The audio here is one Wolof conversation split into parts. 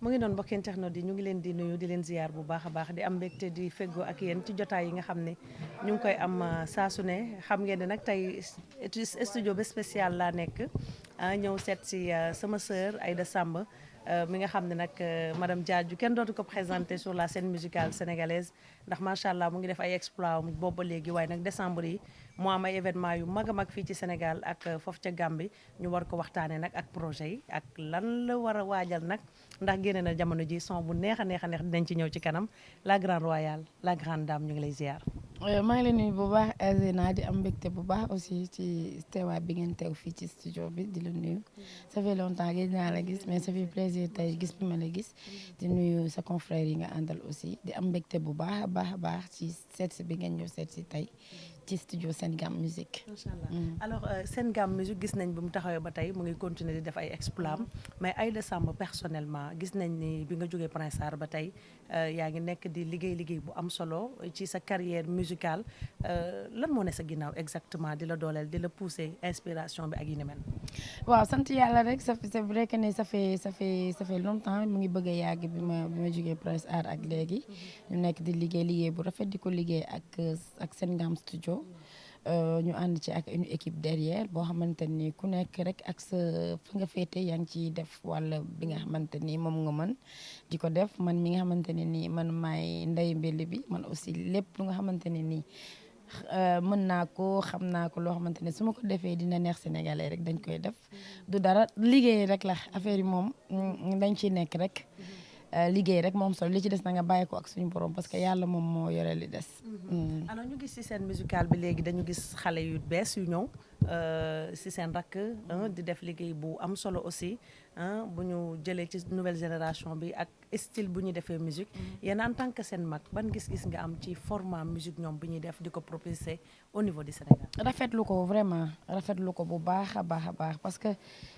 mu ngi doon mbokki internet yi ñu ngi leen di nuyu di leen ziyaar bu baax a baax di am mbégte di feggoo ak yéen ci jotaay yi nga xam ne ñu ngi koy am saa su ne xam ngeen ne nag tey studio ba spécial laa nekk ñëw seet si sama sœur Aïda Samb mi nga xam ne nag madame Diadji kenn dootu ko présenté sur la scène musicale sénégalaise ndax macha allah mu ngi def ay exploit boobu ba léegi waaye nag décembre yi mu am ay événement yu mag a mag fii ci Sénégal ak foofu ca Gambie ñu war ko waxtaanee nag ak projet yi ak lan la war a waajal nag ndax génne na jamono ji son bu neex a neex a neex dinañ ci ñëw ci kanam la grande royale la grande dame ñu ngi lay ziar. maa ngi leen nuyu bu baax Zeyna di am mbégte bu baax aussi ci teewaay bi ngeen teew fii ci studio bi di la nuyu. Ça fait longtemps gis naa la gis mais ça fait plaisir tey gis bi ma la gis. di nuyu sa confrère yi nga àndal aussi di am mbégte bu baax a baax a baax ci seet si bi ngeen ñëw seet si tey ci studio Sengam Musique. macha allah alors Sengam Musique gis nañ bi mu taxawee ba tey mu ngi continuer di def ay exploits mais Aïda Samb personnellement gis nañ ni bi nga jógee Prince Art ba tey yaa ngi nekk di liggéey bu am solo ci sa carrière musicale lan moo ne sa ginnaaw exactement di la dooleel di la pousser inspiration bi ak yi ni mel. waaw sant yàlla rek c'est vrai que ne ça fait longtemps mu ngi bëgg a yàgg bi ma jógee Prince Art ak léegi ñu nekk di liggéey bu rafet di ko liggéey ak Sengam studio ñu ànd ci ak une équipe derrière boo xamante ni ku nekk rek ak sa fa nga féete yaa ngi ciy def wala bi nga xamante ni moom nga mën di ko def man mi nga xamante ne nii man maay ndey mbelli bi man aussi lépp lu nga xamante ne nii mën naa ko xam naa ko loo xamante ne su ma ko defee dina neex sénégalais rek dañ koy def du dara liggéey rek la affaire yi moom dañ ciy nekk rek liggéey rek moom solo li ci des na nga bàyyi ko ak suñu borom parce que yàlla moom moo yore li des. alors ñu gis ci scène musicale bi léegi dañu gis xale yu bees yu ñëw ci seen rakk di def liggéey bu am solo aussi bu ñu jëlee ci nouvelle génération bi ak style bu ñuy defee musique yéen en tant que seen mag ban gis-gis nga am ci format musique ñoom bi ñuy def di ko proposer au niveau du Sénégal. rafetlu ko vraiment rafetlu ko bu baax a baax a baax parce que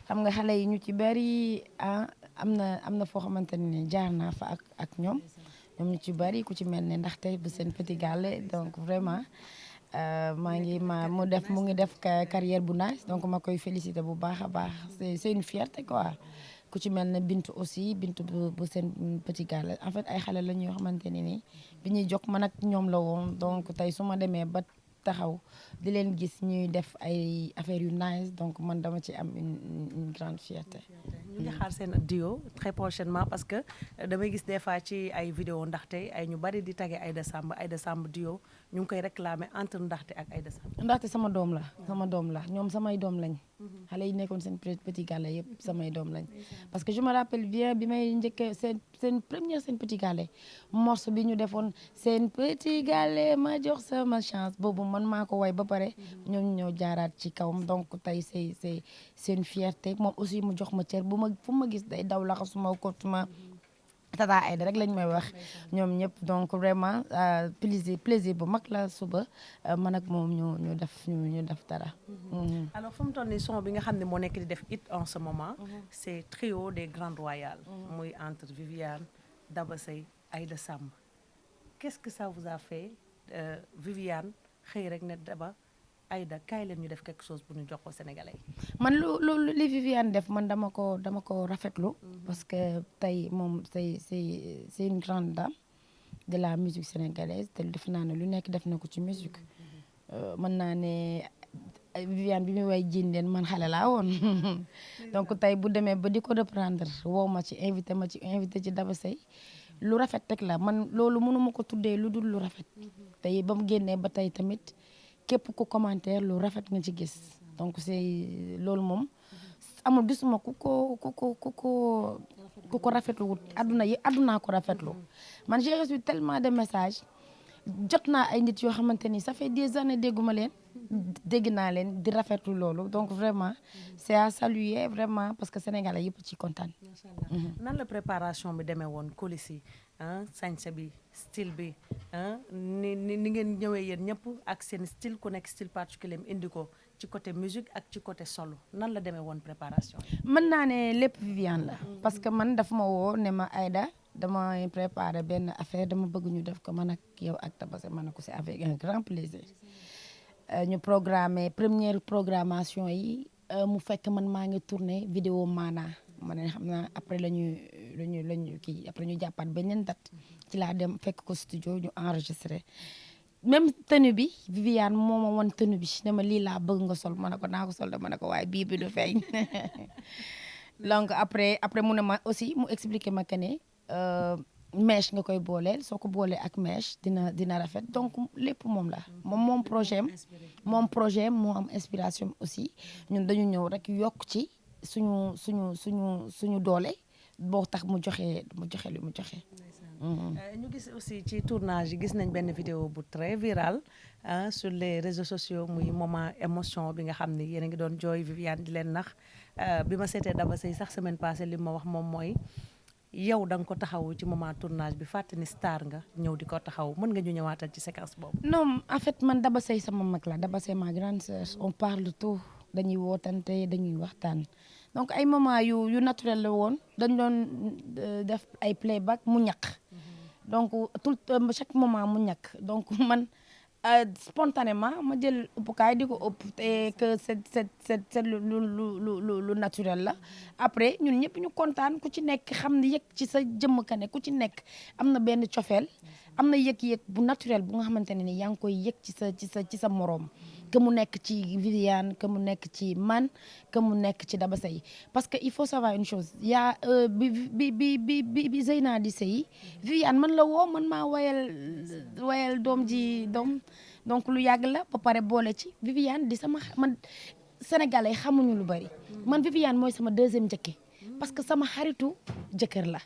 xam nga xale yi ñu ci bari am na foo xamante ne jaar naa fa ak ñoom ñu ci bari ku ci mel ne ndaxte bu seen petit gàlle donc vraiment mu ngi def carrière bu nice donc ma koy féliciter bu baax a baax c'est une fierté quoi ku ci mel ne Bintu aussi Bintu bu seen petit gàlle en fait ay xale la ñoo xamante ne ni bi ñuy jóg man ak ñoom la woon donc tey su ma demee ba taxaw di leen gis ñuy def ay affaires yu nice donc man dama ci am une grande fierté. ñu ngi xaar seen duo très prochainement parce que damay gis des fois ci ay vidéo ndaxte ay ñu bari di tagge Aïda Samb duo ñu ngi koy réclamer entre ndaxte ak Aïda Samb. ndaxte sama doom la ñoom samay doom lañ. xale yi nekkoon seen petit gàlle yëpp samay doom lañ. parce que je me rappelle bien bi may njëkkee seen première seen petit gàlle morceau bi ñu defoon seen petit gàlle ma jox sama chance boobu man maa ko way ba pare ñoom ñoo jaaraat ci kawam donc tey c'est une fierté moom aussi mu jox ma cër fu ma gis day daw laxasuma kotuma Tata Aïda rek lañ may wax ñoom ñëpp donc vraiment plaisir bu mag la suba man ak moom ñu def dara. alors fu mu toll nii son bi nga xam ne moo nekk di def it en ce moment c'est trio des grandes royales muy entre Viviane Daba Sey Aïda Samb qu'est-ce que ça vous a fait Viviane xëy rek ne Daba Aïda kaay leen ñu def quelque chose bu ñu jox ko Sénégalais yi. man lu li Viviane def man dama ko rafetlu parce que tey moom c'est une grande dame de la musique sénégalaise te def naa ne lu nekk def na ko ci musique mën naa ne Viviane bi muy way jiin leen man xale laa woon donc tey bu demee ba di ko reprendre woo ma ci invité ci Daba Sey lu rafet rek la man loolu mënuma ko tuddee lu dul lu rafet tey ba mu génnee ba tey tamit képp ku commentaire lu rafet nga ci gis donc c'est loolu moom amul gisuma ku ko rafetlu wut addunaa ko rafetlu man j'ai reçu tellement de messages jot naa ay nit yoo xamante ni ça fait des années dégg naa leen di rafetlu loolu donc vraiment c'est à saluer vraiment parce que Sénégalais yëpp ci kontaan. macha allah nan la préparation bi demee woon coulisses yi sañse bi style bi ni ngeen ñëwee yéen ñëpp ak seen style ku nekk style particulier indi ko ci côté musique ak ci côté solo nan la demee woon préparation. mën naa ne lépp Viviane la parce que man dafa ma woo ne ma Aïda dama préparé benn affaire dama bëgg ñu def ko man ak yow ak Daba Sey man ko c'est avec un grand plaisir. ñu programmé première programmation yi mu fekk man maa ngi tourné vidéo maanaa ma ne xam naa après lañu kii après ñu jàppaat beneen date ci laa dem fekk ko studio ñu enregistré même tenue bi Viviane moo ma wan tenue bi ne ma lii laa bëgg nga sol ma ne ko naa ko sol de ma ne ko waaye bii bi du feeñ donc après mu ne ma aussi mu expliqué ma que ne mèche nga koy booleel soo ko boolee ak mèche dina rafet donc lépp moom la moom projet moo am inspiration aussi ñun dañu ñëw rek yokk ci suñu doole boo tax mu joxe li mu joxe. ñu gis aussi ci tournage yi gis nañ benn vidéo bu très viral sur les réseaux sociaux muy moment émotion bi nga xam ne yéen a ngi doon jooy Viviane di leen nax bi ma seetee Daba Seye sax semaine passée li ma wax moom mooy yow da nga ko taxawu ci moment tournage bi fàtte ni star nga ñëw di ko taxaw mën nga ñu ñëwaatal ci séquence boobu. non en fait man Daba Seye sama mag la Daba Seye ma grande sœur on parle tout dañuy wootante dañuy waxtaan donc ay moment yu naturel la woon dañ doon def ay playback mu ñaq donc chaque moment mu ñàkk donc man spontanément ma jël ëppukaay di ko ëpp te que c'est lu naturel la après ñun ñëpp ñu kontaan ku ci nekk xam ne yëg ci sa jëmm ka ne ku ci nekk am na benn cofeel am na yëg-yëg bu naturel bu nga xamante ne ni yaa ngi koy yëg ci sa moroom que mu nekk ci Viviane que mu nekk ci man que mu nekk ci Daba Seye parce que il faut savoir une chose yaa bi Zeyna di sëy Viviane man la woo man maa wayal doom donc lu yàgg la ba pare boole ci Viviane di man sénégalais xamuñu lu bari man Viviane mooy sama deuxième njëkke parce que sama xaritu jëkkër la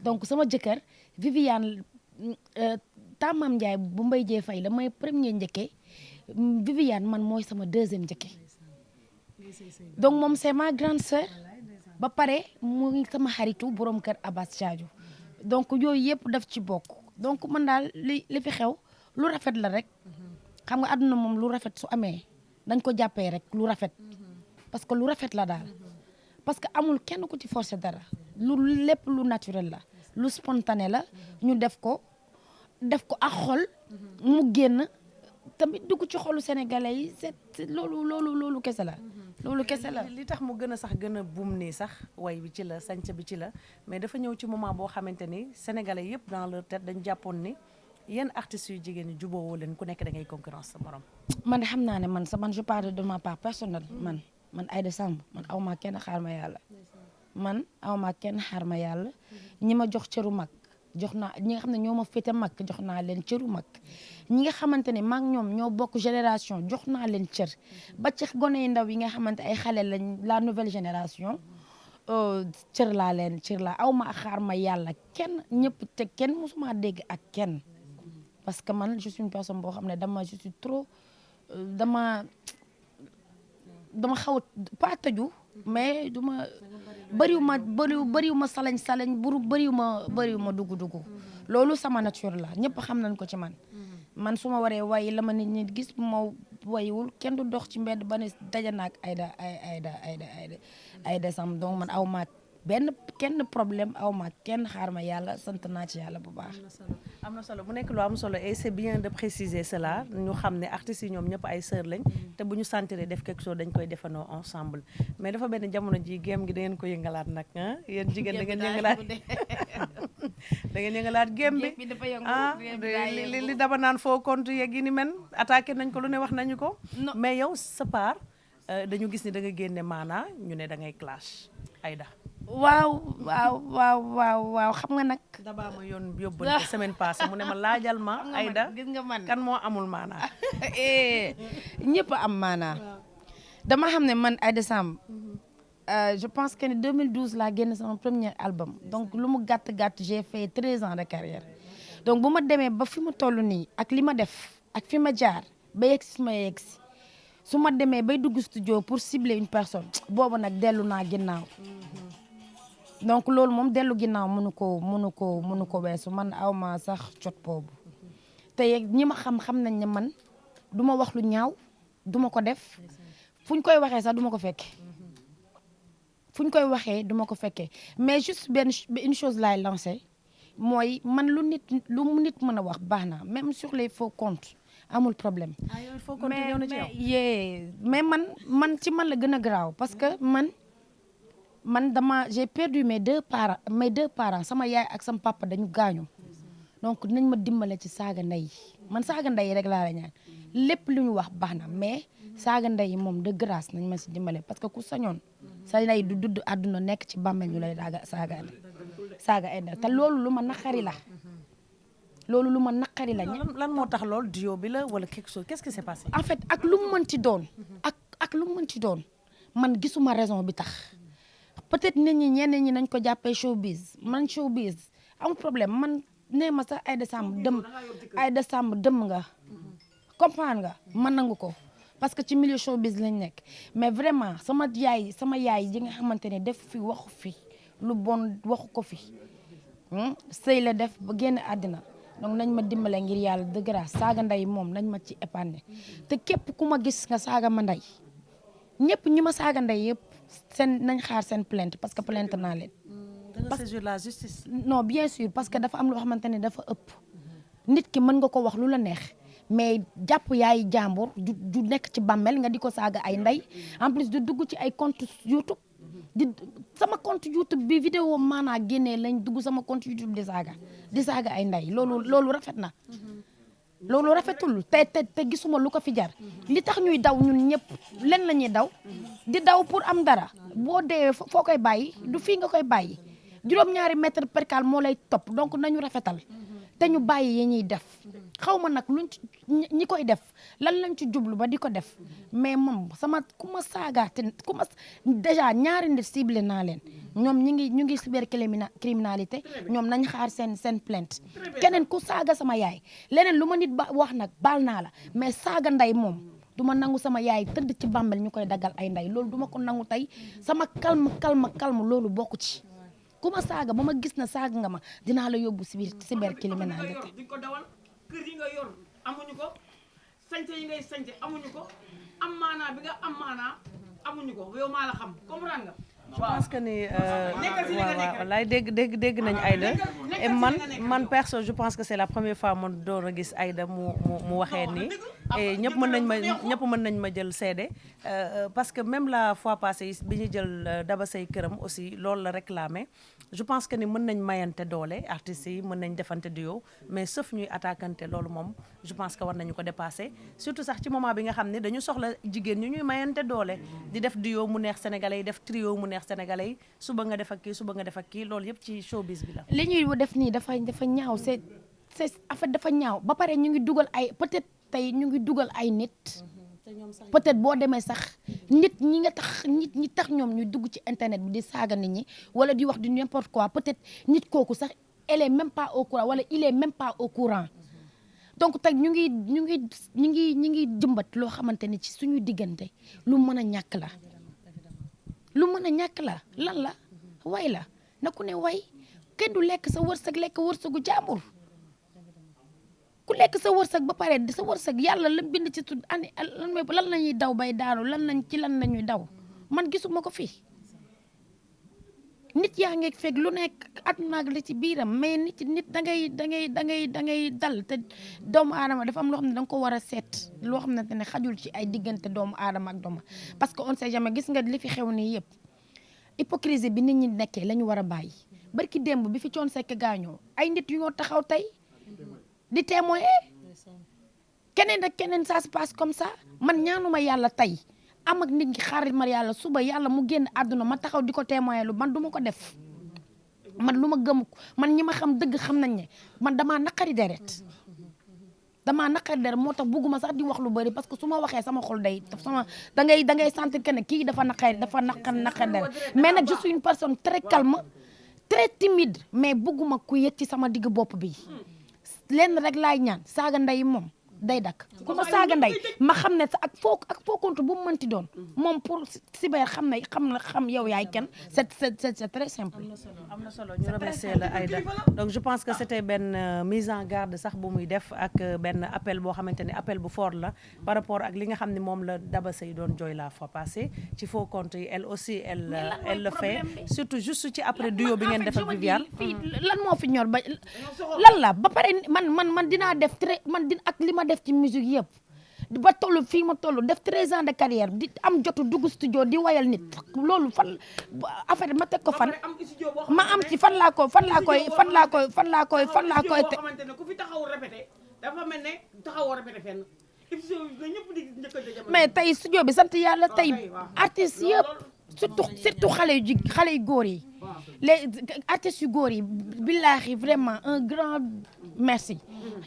donc sama jëkkër Viviane Tamam Ndiaye bu Mbaye Dieye Faye la mooy premier njëkke Viviane man mooy sama deuxième njëkke donc moom c'est ma grande sœur ba pare mu ngi sama xaritu borom kër Abbas Diadio donc yooyu yëpp daf ci bokk donc man daal li fi xew lu rafet la rek xam nga àdduna moom lu rafet su amee dañ ko jàppee rek lu rafet parce que lu rafet la daal parce que amul kenn ku ci forcer dara lépp lu naturel la lu spontané la ñu def ko ak xol mu génn tamit dugg ci xolu sénégalais yi c'est loolu kese la loolu kese la li tax mu gën a sax gën a buum nii sax way bi ci la sanca bi ci la mais dafa ñëw ci moment boo xamante ni sénégalais yëpp dans leur tête dañ jàppoon ni yéen artistes yu jigéen ñi jubóowoo leen ku nekk da ngay concurrence sa morom. man de xam naa ne man je parle de ma part personnelle man Aïda Samb man aw ma kenn xaar ma yàlla ñi ma jox cëru mag jox naa ñi nga xam ne ñoo ma féete mag jox naa leen cëru mag ñi nga xamante ne maak ñoom ñoo bokk génération jox naa leen cër ba ci gone yi ndaw yi nga xamante ay xale lañ la nouvelle génération cër laa aw ma xaar ma yàlla kenn ñëpp te kenn mosuma dégg ak kenn parce que man je suis une personne boo xam ne je suis trop dama xaw a pas tëju mais bëriwuma salañ bëriwuma dugg loolu sama nature la ñëpp xam nañ ko ci man su ma waree way la ma nit ñi gis bu ma wayiwul kenn du dox ci mbedd ba ne daje naag Aïda Samb donc man aw ma kenn problème aw ma kenn xaar ma yàlla sant naa ci yàlla bu baax. am na solo bu nekk lu am solo et c'est bien de préciser cela ñu xam ne artistes yi ñoom ñëpp ay sœurs lañ te bu ñu sentiree def quelque chose dañ koy defandoo ensemble mais dafa benn jamono ji géem gi da ngeen ko yëngalaat nag yéen jigéen da ngeen yëngalaat da ngeen yëngalaat géem bi li dama naan foo compte yeeg yi ni men attaqué nañ ko lu ne wax nañu ko mais yow sa part dañu gis ni da nga génne maanaa ñu ne da ngay clash Aïda waaw xam nga nag. Daba ma yóbbal semaine passée mu ne ma laajal ma. Aïda gis nga man kan moo amul maanaa. ñëpp am maanaa. dama xam ne man Aïda Samb. je pense que ne 2012 laa génn sama premier album donc lu mu gàtt j'ai fait 13 ans de carrière donc bu ma demee ba fi ma toll nii ak li ma def ak fi ma jaar ba yegg si ma yegg si su ma demee bay dugg studio pour cibler une personne boobu nag dellu naa ginnaaw. donc loolu moom dellu ginnaaw mënu ko weesu man aw ma sax jot boobu te ñi ma xam nañ ne man du ma wax lu ñaaw du ma ko def fu ñu koy waxee sax du ma ko fekke mais juste une chose laay lancé mooy man lu nit mën a wax baax na même sur les faux comptes amul problème. mais man ci man la gën a garaaw parce que man man j'ai perdu mes deux parents sama yaay ak sama papa dañu gaañu donc nañ ma dimbale ci saaga ndey man saaga ndey rek laa la ñaan lépp lu ñu wax baax na mais saaga ndey moom de grâce nañ ma si dimbale parce que ku sañoon sa ndey du dudd àdduna nekk ci bàmmeel ñu lay saaga ay ndey te loolu lu ma naqari la lan moo tax loolu duo bi la wala quelque chose qu'est-ce qui s'est passé en fait ak lu mu mënti doon ak lu mu mënti doon man gisuma raison bi tax peut-être nit ñi ñenn ñi nañ ko jàppee showbiz amul problème man nee ma sax Aïda Samb dëmm nga comprendre nga man nangu ko parce que ci milieu showbiz lañ nekk mais vraiment sama yaay ji nga xamante ne def fi waxu fi lu bon waxu ko fi sëy la def ba génn àddina donc nañ ma dimbale ngir yàlla de grâce saaga ndey moom nañ ma ci épargner te képp ku ma gis nga saaga ma ndey ñëpp ñi ma saaga ndey yëpp nañ xaar seen plainte parce que plainte naa leen. danga saisir la justice. non bien sûr parce que dafa am loo xamante ne dafa ëpp nit ki mën nga ko wax lu la neex mais jàpp yaay jàmbur du nekk ci bàmmeel nga di ko saaga ay ndey en plus du dugg ci ay compte YouTube sama compte YouTube bi vidéo maanaa génnee lañ dugg sama compte YouTube di saaga ay ndey loolu rafet na. loolu rafetul te gisuma lu ko fi jar li tax ñuy daw ñun ñëpp len la ñuy daw di daw pour am dara boo dee foo koy bàyyi du fii nga koy bàyyi juróom-ñaari mètre percal moo lay topp donc nañu rafetal te ñu bàyyi yi ñuy def xaw ma nag luñ ci ñi koy def lan lañ ci jublu ba di ko def mais moom ku ma saagaate déjà ñaari nit ciblé naa leen ñoom ñu ngi cybercriminalité ñoom nañ xaar seen plainte keneen ku saaga sama yaay leneen lu ma nit wax nag baal naa la mais saaga ndey moom du ma nangu sama yaay tëdd ci bàmmeel ñu koy daggal ay ndey loolu du ma ko nangu tey sama calme loolu bokku ci ku ma saaga ba ma gis na saaga nga ma dinaa la yóbbu cybercriminalité di ko dawal kër yi nga yor amuñu ko sañse yi ngay sañse amuñu ko am maanaa bi nga am maanaa amuñu ko yow maa la xam comprendre nga. je pense que ni waaw wallaay dégg nañ Aïda et man perso je pense que c'est la première fois man door a gis Aïda mu waxee nii et ñëpp mën nañ ma jël seede parce que même la fois passée bi ñu jël Daba Seye këram aussi loolu la réclamé je pense que ni mën nañ mayante doole artistes yi mën nañ defante duo mais sauf ñuy attaquante loolu moom je pense que war nañu ko dépasser surtout sax ci moment bi nga xam ne dañu soxla jigéen ñuy mayante doole di def duo mu neex sénégalais yi def trio mu neex sénégalais yi suba nga def ak kii loolu yëpp ci showbiz bi la. li ñuy def nii dafa ñaaw c'est en fait dafa ñaaw ba pare ñu ngi dugal ay peut-être tey ñu ngi dugal ay nit. peut-être boo demee sax nit ñi tax ñoom ñu dugg ci internet bi di saaga nit ñi wala di wax du n'importe quoi peut-être nit kooku sax elle est même pas au courant wala il est même pas au courant donc tey ñu ngi jëmbat loo xamante ni ci suñu diggante lu mën a ñàkk la lan la way la na ku ne way kenn du lekk sa wërsëgu jàmbur ku lekk sa wërsëg ba pare sa wërsëg yàlla la bind ci tudd lan la ñuy daw bay daanu lan la ñuy daw man gisuma ko fii nit yaa ngi fekk lu nekk àdduna ak li ci biiram mais nit da ngay dal te doomu aadama dafa am loo xam ne da nga ko war a seet loo xam ne xajul ci ay diggante doomu aadama ak doomu parce que on sait jamais gis nga li fi xew nii yëpp hypocrisie bi nit ñi nekkee la ñu war a bàyyi barki démb bi fi Thione Seck gaañoo ay nit yu ñoo taxaw tey di témoigner keneen ak keneen ça se passe comme ça man ñaanuma yàlla tey am ak nit ñi xaarit ma yàlla suba yàlla mu génn àdduna ma taxaw di ko témoigner lu man du ma ko def man lu ma gëm man ñi ma xam dëgg xam nañ ne man damaa naqari deret moo tax bugguma sax di wax lu bari parce que su ma waxee sama xol day da ngay sentir que ne kii dafa naqari deret mais nag je suis une personne très calme très timide mais bugguma ku yëg ci sama digg bopp bi lenn rek laay ñaan saaga ndey moom day dakk ku ma saaga ndey ma xam ne sa ak foo compte bu mu mënti doon moom pour cyber xam yow yaay kenn c'est très simple. am na solo ñu remercier la Aïda donc je pense que c'était benn mise en garde sax bu muy def ak benn appel boo xamante ne appel bu fort la par rapport ak li nga xam ne moom la Daba Seye doon jooy la fois passée ci faux compte yi elle aussi elle le fait surtout juste ci après duo bi ngeen def ak Viviane. lan moo fi ñor ba lan la ba pare man dinaa def ak li ma def ci musique yëpp ba toll fii ma toll def 13 ans de carrière di am jotu dugg studio di wayal nit loolu fan affaire ma teg ko fan ma am ci fan laa koy teg xamante ne ku fi taxaw répété dafa mel ne taxawoo répété fenn mais tey studio bi sant yàlla tey artistes yëpp surtout xale yu góor yi les artistes yu góor yi billaahi vraiment un grand merci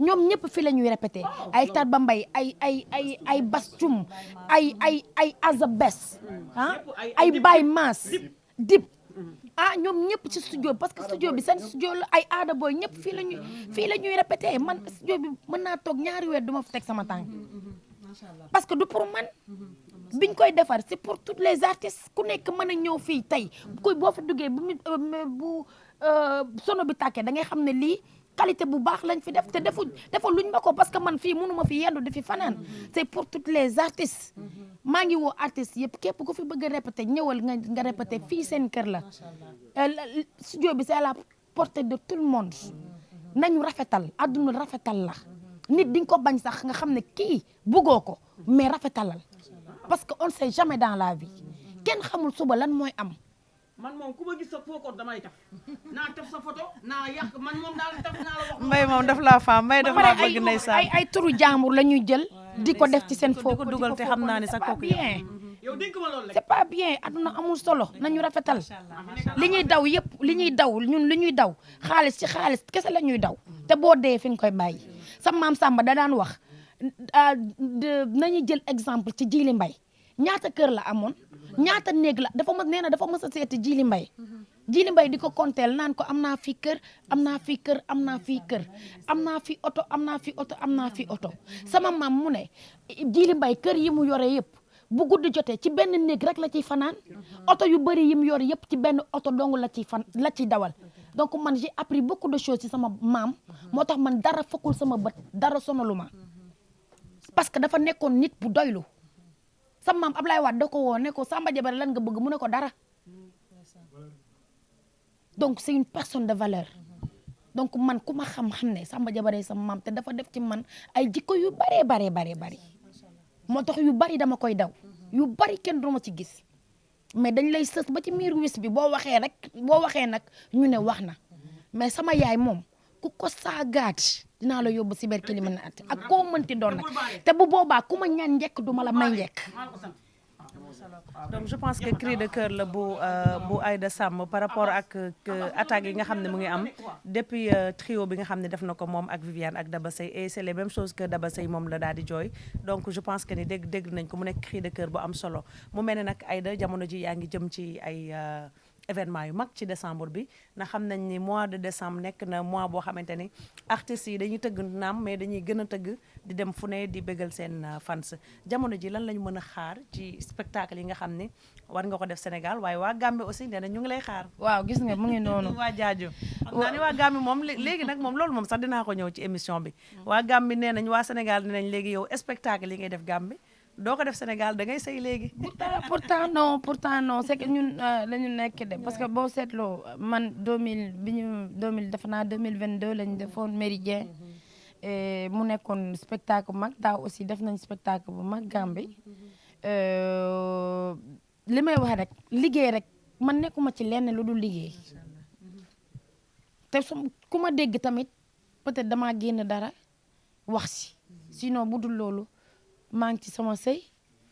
ñoom ñëpp fi la ñuy répété ay Tarba Mbaye ay Bass Thioum ay Azabes ay Baye Mass Dip ñoom ñëpp ci studio parce que studio bi seen studio la ay aada booy ñëpp fii la ñuy répété man studio bi mën naa toog ñaari weer du ma fa teg sama tànk parce que du pour man biñ koy defar c'est pour tous les artistes ku nekk mën a ñëw fii tey kuy boo fi duggee bu sono bi tàkkee da ngay xam ne lii qualité bu baax lañ fi def te defu luñ ma ko parce que man fii mënu ma fi yendu di fi fanaan c'est pour tous les artistes maa ngi woo artistes yëpp képp ku fi bëgg a répéter ñëwal nga répéter fii seen kër la studio bi c'est à la portée de tout le monde nañu rafetal àdduna rafetal la nit di nga ko bañ sax nga xam ne kii bëggoo ko mais rafetalal parce que on ne sait jamais dans la vie kenn xamul suba lan mooy am. man moom ku ma gis sa foo ko damay taf naa taf sa photo naa yàq man moom daal taf naa la wax. Mbaye moom daf laa faam Mbaye daf laa bëgg ndeysaan ay turu jàmbur la ñuy jël di ko def ci seen foo ko dugal te xam naa ne sa kooku bien yow dénk ma loolu c'est pas bien aduna amul solo nañu rafetal li ñuy daw yëpp li ñuy daw ñun li ñuy daw xaalis ci xaalis kese la ñuy daw te boo dee fi nga koy bàyyi sa maam Samba da daan wax nañu jël exemple ci Djily Mbaye ñaata kër la amoon ñaata néeg la dafa nee na dafa mës a seeti Djily Mbaye di ko konteel naan ko am naa fii kër am naa fii kër am naa fii kër am naa fi oto am naa fi oto am naa fi oto sama maam mu ne Djily Mbaye kër yi mu yore yëpp bu guddi jotee ci benn néeg rek la ciy fanaan oto yu bëri yi mu yore yëpp ci benn oto dong la ciy dawal donc man j'ai appris beaucoup de choses ci sama maam moo tax man dara fokkul sama bët dara sonalu ma parce que dafa nekkoon nit bu doylu sama maam Ablaye Wade da ko woo ne ko Samba Diabara lan nga bëgg mu ne ko dara donc c'est une personne de valeur donc man ku ma xam ne Samba Diabara sama maam te dafa def ci man ay jikko yu bare moo tax yu bari dama koy daw yu bari kenn du ma ci gis mais dañ lay sës ba ci miir wis bi boo waxee nag ñu ne wax na mais sama yaay moom ku ko saagaat dinaa la yóbbu cybercriminalité ak koo mënti doon nag te bu boobaa ku ma ñaan njëkk du ma la may njëkk. donc je pense que cri de cœur la bu Aïda Samb par rapport ak attaques yi nga xam ne mu ngi am depuis trio bi nga xam ne def na ko moom ak Viviane ak Daba Seye et c'est les mêmes choses que Daba Seye moom la daal di jooy donc je pense que ni dégg nañ ko mu nekk cri de cœur bu am solo mu mel ne nag Aïda jamono ji yaa ngi jëm ci ay événement yu mag ci décembre bi na xam nañ ni mois de décembre nekk na mois boo xamante ni artistes yi dañuy tëgg naam mais dañuy gën a tëgg di dem fu ne di bégal seen fans jamono ji lan lañu mën a xaar ci spectacle yi nga xam ne war nga ko def Sénégal waaye waa Gambie aussi nee na ñu ngi lay xaar. waaw gis nga mu ngi noonu. waa jaaju xam naa ni waa Gambie moom léegi nag moom loolu moom sax dinaa ko ñëw ci émission bi waa Gambie nee nañ waa Sénégal nee nañ léegi yow spectacle yi ngay def Gambie doo ko def Sénégal da ngay sëy léegi. pourtant non c'est que ñun lañu nekk de parce que boo seetloo man 2000 defe naa 2022 lañu defoon Méridien mu nekkoon spectacle bu mag daaw aussi def nañ spectacle bu mag Gambie li may wax rek liggéey rek man nekkuma ci lenn lu dul liggéey te ku ma dégg tamit peut-être damaa génn dara wax si sinon bu dul loolu. maa ngi ci sama sëy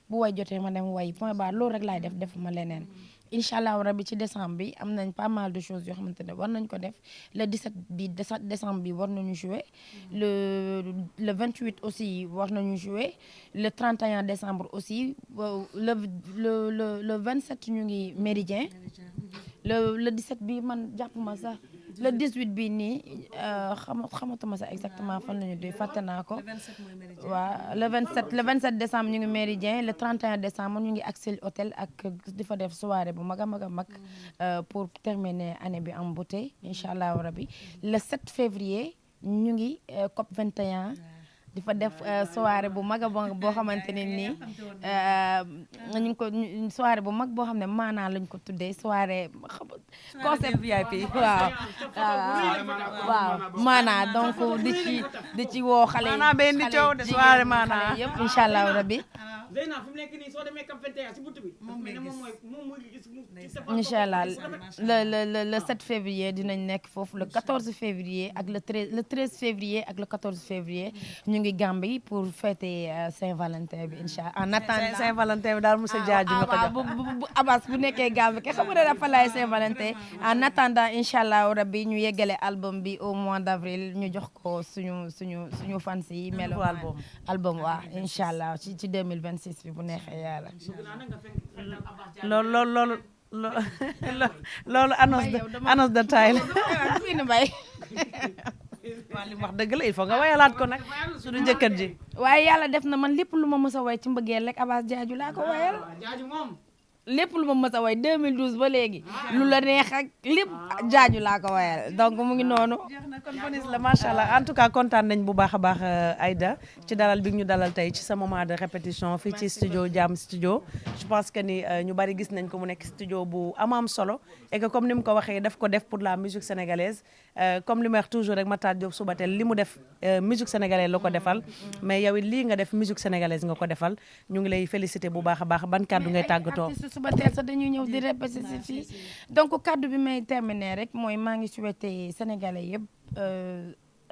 bu way jotee ma dem way point barre loolu rek laay defuma leneen incha allah rabi ci décembre bi am nañ pas mal de choses yoo xamante ne war nañ ko def le 17 décembre bi war nañu jouer le 28 aussi war nañu jouer le 31 décembre aussi le 27 ñu ngi Méridien le 17 bi man jàppuma sax le 18 bi nii xamatuma sax exactement fan la ñu doy fàtte naa ko waaw le 27 décembre ñu ngi Méridien le 31 décembre ñu ngi Axel Hôtel ak di fa def soirée bu mag a mag pour terminer année bi en beauté incha allah rabi le 7 février ñu ngi COP 21 di fa def soirée bu mag a boo xamante ne nii ñu ngi ko soirée bu mag boo xam ne maanaa lañ ko tuddee soirée concept VIP waaw maanaa donc di ci woo xale yi maanaa benn di coow de soirée maanaa yëpp incha allah rabbi Zeyna fi mu nekk nii soo demee Cap 21 si buntu bi moom mooy gis incha allah le 7 février dinañ nekk foofu le 14 février ak le 13 février ak le 14 février ñu ngi Gambie pour fêter Saint-Valentin bi incha allah en attendant Saint-Valentin bi daal monsieur Diadji nga ko jox bu Abbas bu nekkee Gambie ke xam nga dafa laay Saint-Valentin en attendant incha allah rabbi ñu yeggale album bi au mois d'avril ñu jox ko suñu fans yi melo album waaw incha allah ci 2026 bi bu neexee yàlla loolu annonce de taille mbay waaw li mu wax dëgg la il faut nga wayalaat ko nag suñu njëkkat ji waaye yàlla def na man lépp lu ma mës a way ci mbëggeel rek Abbas Diadji laa ko wayal lépp lu ma mës a way 2012 ba léegi lu la neex ak lépp Diadji laa ko wayal donc mu ngi noonu jeex na kon bonus la macha allah en tout cas kontaan nañ bu baax a baax Aïda ci dalal bi ñu dalal tey ci sa moment de répétition fii ci studio Jam Studio je pense que ni ñu bari gis nañ ko mu nekk studio bu am solo et que comme ni mu ko waxee daf ko def pour la musique sénégalaise comme li ma wax toujours rek Matar Diop Subatel li mu def musique sénégalaise la ko defal mais yow it lii nga def musique sénégalaise nga ko defal ñu ngi lay féliciter bu baax a baax ban kàddu ngay tàggatoo suba teel sax dañuy ñëw di répéter si fii donc kaddu bi may terminer rek mooy maa ngi souhaiter sénégalais yëpp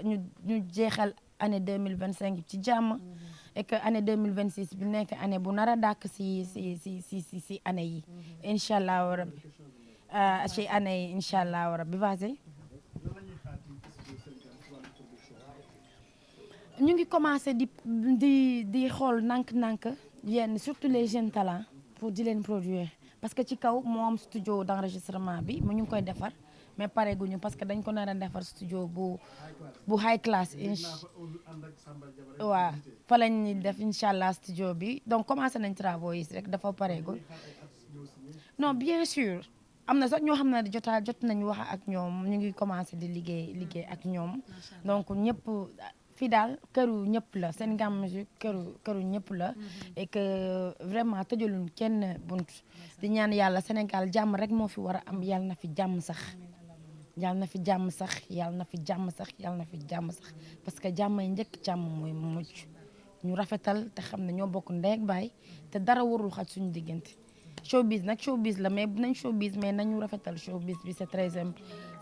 ñu jeexal année 2025 ci jàmm et que année 2026 bi nekk année bu nar a dàkk si année yi incha allahu rabbi ci année yi incha allahu rabbi vas-y ñu ngi commencé di xool nank-nank yenn surtout les jeunes talents pour di leen produire parce que ci kaw moo am studio d'enregistrement bi mu ñu ngi koy defar mais pare guñu parce que dañ ko nar a defar studio bu high class waaw fa lañ def incha allah studio bi donc commencé nañ travaux yi rek dafa pareegul non bien sûr am na sax ñoo xam ne jot nañ wax ak ñoom ñu ngi commencé di liggéey ak ñoom donc ñëpp fii daal këru ñëpp la Sengam Musique këru ñëpp la et que vraiment tëjaluñ kenn bunt di ñaan yàlla Sénégal jàmm rek moo fi war a am yàlla na fi jàmm sax yàlla na fi jàmm sax yàlla na fi jàmm sax yàlla na fi jàmm sax parce que jàmm yi njëkk jàmm mooy mucc ñu rafetal te xam ne ñoo bokk ndey ak baay te dara warul xaj suñu diggante showbiz nag showbiz la mais nañ showbiz mais nañu rafetal showbiz bi c'est très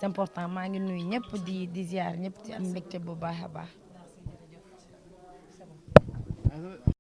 important maa ngi nuyu ñëpp di ziar ñëpp di am mbégte bu baax a baax